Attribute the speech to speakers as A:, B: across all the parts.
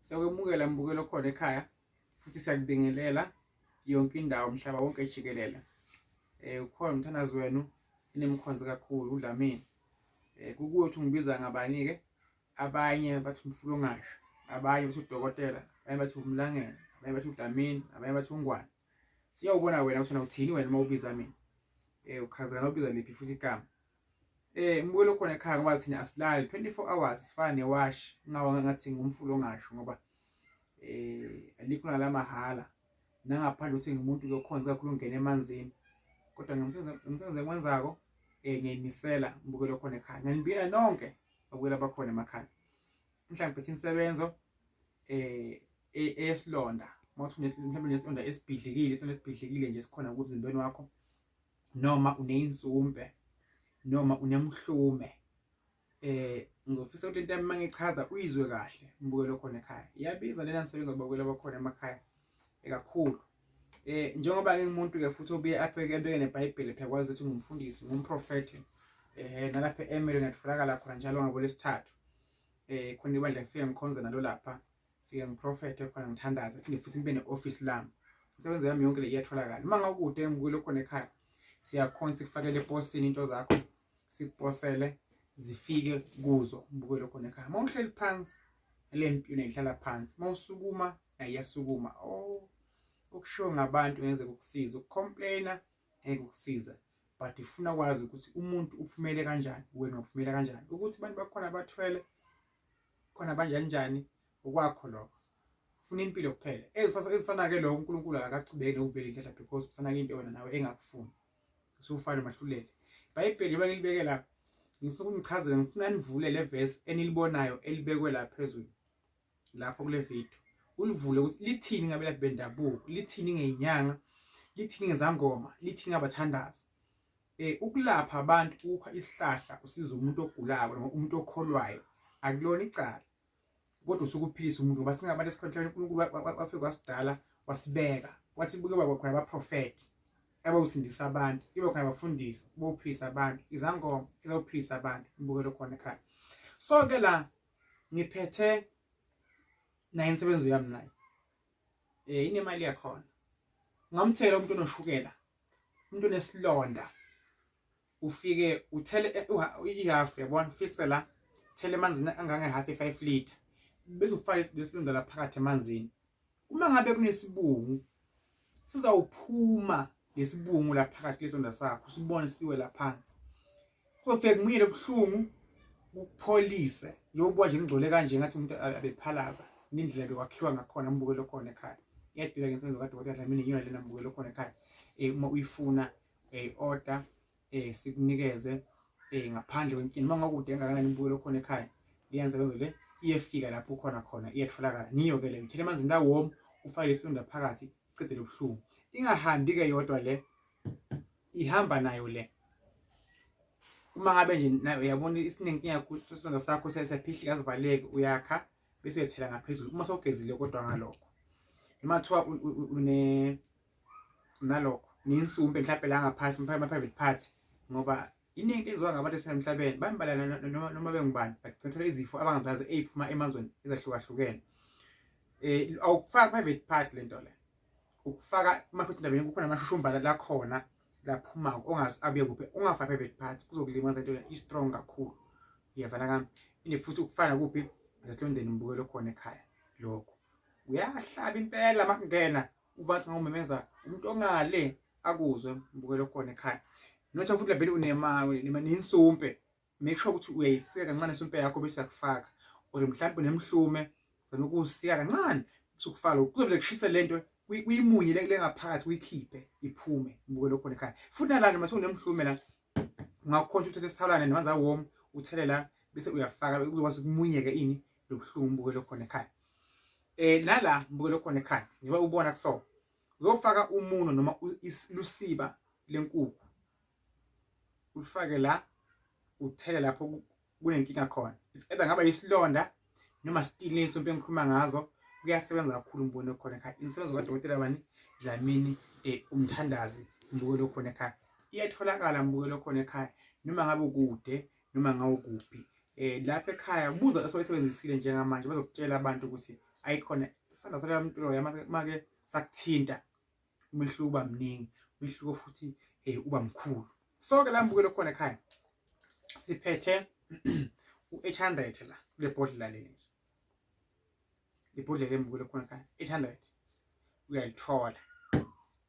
A: Siyakwemukela mbukelo khona ekhaya futhi siyakubingelela yonke indawo umhlaba wonke jikelele. Ukhona umthandazi wenu enemkhonza kakhulu uDlamini. Kukuwe uthi ngibiza ngabani-ke, abanye bathi umfulungashe, abanye bathi udokotela, abanye bathi umlangene, abanye bathi uDlamini, abanye bathi uNgwane. Siyawubona wena ukuthi uthini wena uma ubiza mina. Uchazana ubiza liphi futhi igama. Mbukelo khona ekhaya ngoba thina asilali 24 hours sifana newashi ngathi ngumfulungashe ngoba alikho nala mahala nangaphandle ukuthi ngumuntu lokhonza kakhulu ungena emanzini, kodwa ngomsebenzi engiwenzako ngiyimisela mbukelo khona ekhaya. Ngiyanibingelela nonke babukela bakhona emakhaya. Mhlawumbe ngiphethe insebenzo eyesilonda, mawuthi mhlawumbe unesilonda esibhidlikile, isilonda esibhidlikile nje esikhona emzimbeni wakho, noma uney'nsumpe, noma unemhlume. Ngizofisa ukuthi lento yami mangichaza uyizwe kahle mbukelo khona ekhaya. Iyabiza lena nsebenzo babukela bakhona emakhaya kakhulu. Njengoba ngingumuntu-ke futhi obuye abheke neBhayibheli, phiyakwazi ukuthi ngumfundisi, ngumprofethi. Nalapha e-Ermelo ngiyatholakala khona njalo ngoLwesithathu. Khona ibandla ngifike ngikhonze nalo lapha, ngifike ngiprofethe khona ngithandaze, phinde futhi ngibe ne-office lami. Imisebenzi yami yonke le iyatholakala. Uma ngakude mbukelo khona ekhaya, siyakhona sikufakele eposini into zakho, sikuposele zifike kuzo mbukelo khona ekhaya. Uma uhleli phansi le mpilo ihlala phansi, uma usukuma iyasukuma. Ukushiwo ngabantu ngeze kukusiza, ukucomplaina ngeke kukusiza, but ufuna ukwazi ukuthi umuntu uphumele kanjani, wena uphumele kanjani, ukuthi abantu bakhona bathwele khona banjani njani okwakho lokho. Ufuna impilo kuphela. Ezisana-ke lokho uNkulunkulu akachubeki nokuvela idlela because usanake into wena nawe engakufuni. Usufana mahlulele. iBhayibheli bangilibeke la, ngifuna ukungichazela, ngifuna nivule le verse enilibonayo elibekwe la phezulu lapho kule video. Ulivule ukuthi lithini ngabelaphi bendabuko, lithini ngeinyanga, lithini ngezangoma, lithini ngabathandazi. Ukulapha abantu ukha isihlahla usiza umuntu ogulayo noma umuntu okholwayo akulona icala, kodwa usuke uphilisa umuntu ngoba singabantu esikholwayo uNkulunkulu wafika wasidala wasibeka, wathi kuke baba khona abaprofethi abawusindisa abantu, ibe khona abafundisi bokuphilisa abantu, izangoma ezawuphilisa abantu mbukelo khona ekhaya. So-ke la ngiphethe naye insebenzo yami naye inemali yakhona. Ungamthela umuntu onoshukela, umuntu onesilonda, ufike uthele ihalf, yabona, fixe la, thele emanzini angange-half 5 liter, bese ufake lesilonda la phakathi emanzini. Uma ngabe kunesibungu, sizawuphuma lesibungu la phakathi lesonda sakho, usibone siwe la phansi. Kuzofike kumuyele ubuhlungu, ukupholise njengoba nje ngigcole kanje ngathi umuntu abephalaza nindlela bekwakhiwa ngakhona mbukelo khona ekhaya. Iyadula ngensenzo kaDokotela Dlamini yona lena mbukelo khona ekhaya. Uma uyifuna order sikunikeze ngaphandle kwenkinga. Uma ngakude engakanani mbukelo khona ekhaya, liyansebenzo le iyefika lapho ukhona khona, iyatholakala. Ngiyo-ke le ngithele emanzini la warm, ufake lesilonda phakathi, icede lobuhlungu. Ingahambi-ke yodwa le, ihamba nayo le. Uma ngabe nje nayo uyabona isinenkinga kakhulu, isilonda sakho siyaphihlika asivaleke, uyakha bese uyethela ngaphezulu uma sowugezile kodwa ngalokho. Noma kuthiwa nalokho nensumpe mhlawumbe la ngaphansi ama-private part, ngoba iningi enziwa ngabantu esiphila emhlabeni bambalana noma bengubani, bagcina izifo abangazazi eziphuma emazweni ezahlukahlukene. Awukufaka private part lento le, ukufaka amafuthi endabeni kukhona amashushumbala la khona laphuma ongazi abuye kuphi. Ungafaki private part kuzokulimaza into le, i-strong kakhulu. Uyavana kami. Ine futhi ukufana kuphi esilondeni mbukelo khona ekhaya. Lokho uyahlaba impela makungena uvathi ngawumemeza umuntu ongale akuzwe mbukelo khona ekhaya. Nothi futhi labeni unensumpe, make sure ukuthi uyayisika kancane isumpe yakho bese yakufaka, or mhlawumbe unemhlume ukuwusika kancane usukufaka lokho kuzobe kushisa lento kuyimunye le ngaphakathi, uyikhiphe iphume mbukelo khona ekhaya. Futhi nalana noma unemhlume la, ungakhona ukuthi isithawulane namanzi warm uthele la bese uyafaka uzokwazi ukumunyeke ini lobuhlungu mbukelo khona ekhaya. Nala mbukelo khona ekhaya njengoba ubona kuso, uzofaka umuno noma lusiba lenkukhu, ulifake la, uthele lapho kunenkinga khona. Either ngaba yisilonda noma stili nesumpe engikhuluma ngazo, kuyasebenza kakhulu mbukelo khona ekhaya. Insebenzo kaDokotela Dlamini umthandazi mbukelo khona ekhaya iyatholakala mbukelo khona ekhaya, noma ngabe ukude noma ngawukuphi. Lapha ekhaya buza esebenzisile njengamanje bazokutshela abantu ukuthi ayikhona isandla sala mpilo yamake sakuthinta umehluko uba mningi, umehluko futhi uba mkhulu. So ke la mbukelo khona ekhaya siphethe u-800 la kule bhodlela leli nje, ibhodlela lembukelo khona ekhaya 800 uyalithola,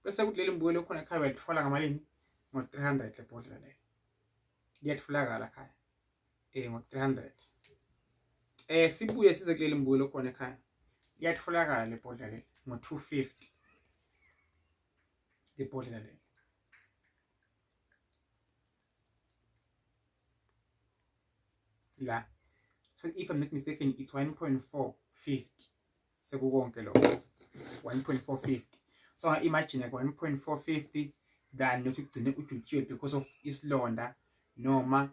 A: bese kuthi leli mbukelo khona ekhaya uyalithola ngamalini ngo-300 le bhodlela leli liyatholakala ekhaya ngo-300. Sibuye size kuleli mbukelo khona ekhaya liyatholakala le bhodlela leli ngo-250 le bhodlela leli. La so if I'm not mistaken it's 1.450 sekukonke lokho 1.450. So imagine 1.450 than not ugcine ujutshiwe because of isilonda noma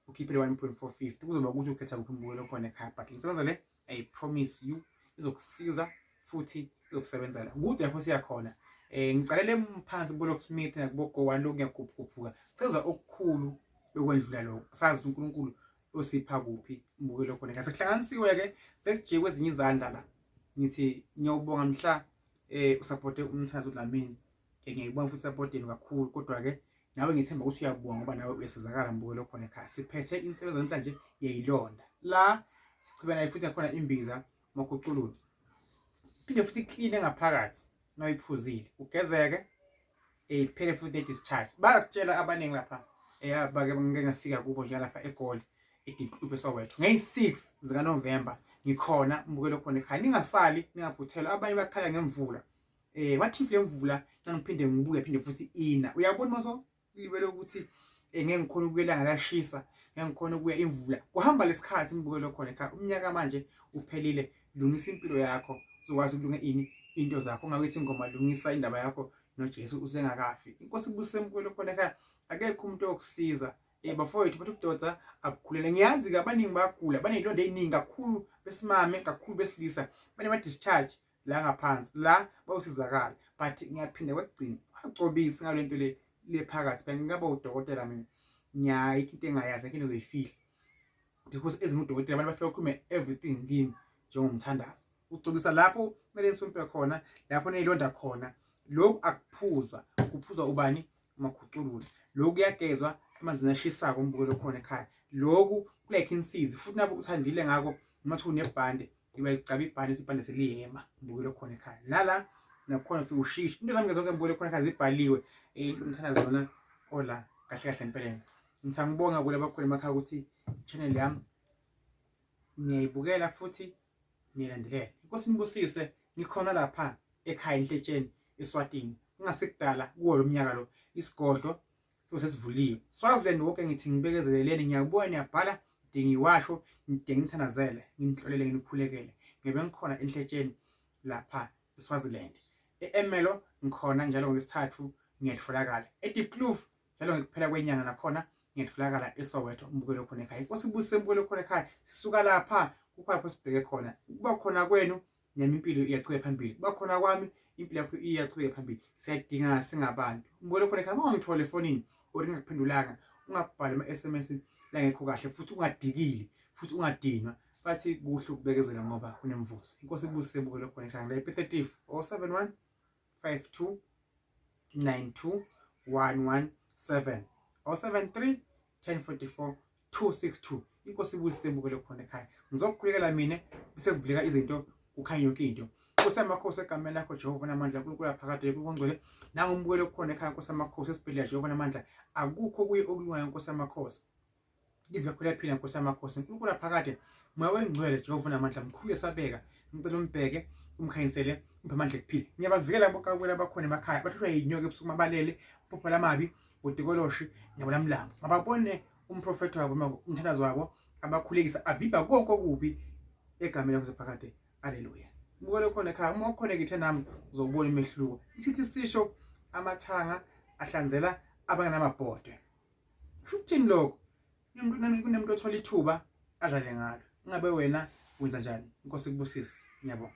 A: ukhiphele 1.450 kuzoba ukuthi ukhetha kuphi imbukelo khona ekhaya, but insebenzo le I promise you izokusiza futhi izokusebenzela kude lapho siyakhona. Ngicalele mphansi kuBlock Smith nakubo Go1 lokhu ngiyakhuphuka senza okukhulu bekwendlula lokho, sazi ukuthi uNkulunkulu osipha kuphi imbukelo khona ekhaya. Sekuhlanganisiwe ke sekujike kwezinye izandla la, ngithi ngiyawubonga mhla usupporte umthandazo Dlamini, ngiyayibonga futhi support yenu kakhulu, kodwa ke nawe ngithemba ukuthi uyabonga ngoba nawe uyasizakala mbukelo khona ekhaya. Siphethe insebenzo namhlanje yayilonda la, siqhubeka nayo futhi khona imbiza makhuculula, phinde futhi clean ngaphakathi nayiphuzile ugezeke phele futhi discharge. Bayakutshela abaningi lapha abake ngeke ngafika kubo nje lapha eGoli eDeep eSoweto ngey6 zika November ngikhona imbukelo khona ekhaya. Ningasali ningaphuthelwa, abanye bakhala ngemvula wathi le mvula ngiphinde ngibuye phinde futhi ina. Uyabona maso libele ukuthi ngeke ngikhona ukuyelanga lashisa, ngeke ngikhona ukuya imvula kuhamba lesikhathi imbukelo khona ekhaya. Umnyaka manje uphelile, lungisa impilo yakho uzokwazi ukulunga ini into zakho, ungawethi ingoma lungisa indaba yakho noJesu usengakafi. Inkosi ibusise imbukelo khona ekhaya, akekho umuntu oyokusiza bafowethu bathi ukudoda akukhulele. Ngiyazi ke abaningi bayagula, banezilonda eziningi kakhulu besimame kakhulu besilisa, bane discharge la ngaphansi la bawusizakala, but ngiyaphinda kwekugcina agcobisi ngalento le phakathi bengingaba udokotela mina ngiyayikho into engayazi into zoyifihla because ezinye udokotela abantu bafika ukume everything ngimi njengomthandazo. Ugcobisa lapho kumele nisompe khona, lapho nezilonda khona. Lokhu akuphuzwa, kuphuzwa ubani? Umakhuculula. Lokhu kuyagezwa amanzi ashisako umbukelo khona ekhaya. Lokhu kulike insizi futhi nabo uthandile ngako noma thu nebhande iwalicaba ibhande, isibhande seliyema umbukelo khona ekhaya. Nala nakhona ufika ushisha into zami zonke umbukelo khona ekhaya zibhaliwe umthandazo zona ola kahle kahle empeleni. Ngithi ngibonga kule bakhona emakhaya ukuthi channel yami ngiyayibukela futhi nilandelela. Inkosi nibusise, ngikhona lapha ekhaya eNhletsheni eSwatini. Ungasekudala kuwo lo mnyaka lo isigodlo sesivuliwe. Swaziland wonke ngithi ngibekezeleleni, ngiyabona niyabhala ngiwasho ngithanazele ngimhlolele nginikhulekele. Ngibe ngikhona eNhletsheni lapha eSwaziland. eEmelo ngikhona njalo ngolesithathu ngiyatholakala. eDeep Kloof njalo ngikuphela kwenyanga nakhona ngiyatholakala eSoweto umbukelo khona ekhaya. Inkosi ibusise umbukelo khona ekhaya. Sisuka lapha kukho lapho sibheke khona. Kuba khona kwenu nami impilo iyachubeka phambili, kuba khona kwami impilo yakho iyachubeka phambili. Siyadinga singabantu umbukelo khona ekhaya. Uma ungithola efonini ori ngakuphendulanga, ungabhali ama-SMS la ngekho kahle futhi ungadikili futhi ungadinwa, bathi kuhle ukubekezela ngoba kunemvuzo. Inkosi ibusise umbukelo khona ekhaya. Ngile P30 071 52 92 117 073 1044 262. Inkosi ibusise umbukelo khona ekhaya. Ngizokukhulekela mina bese kuvuleka izinto kukhanya yonke into. Nkosi amakhosi egameni lakho Jehova namandla, uNkulunkulu aphakade kungcwele nangumbukelo khona ekhaya. Nkosi amakhosi esibhedlela Jehova namandla, akukho kuye okulungayo Nkosi amakhosi. Live khona phila Nkosi amakhosi, uNkulunkulu aphakade moya wengcwele Jehova namandla, mkhulu esabeka. Ngicela umbheke umkhanyisele uphe amandla kuphila. Ngiyabavikela bonke abona abakhona emakhaya bathuthwa yinyoka ebusuku mabalele phupho lamabi uDikoloshi nabolamlambo. Mababone umprofeti wabo umthandazo wabo abakhulekisa avimba konke okubi egameni lakho phakade. Haleluya. Umbukelo khona ekhaya. Uma uconnecte nami uzobona imehluko. Isithi sisho amathanga ahlanzela abangenamabhodwe. Shukuthini lokho? Kunemuntu othola ithuba adlale ngalo. Ungabe wena wenza njani? Inkosi ikubusise. Ngiyabonga.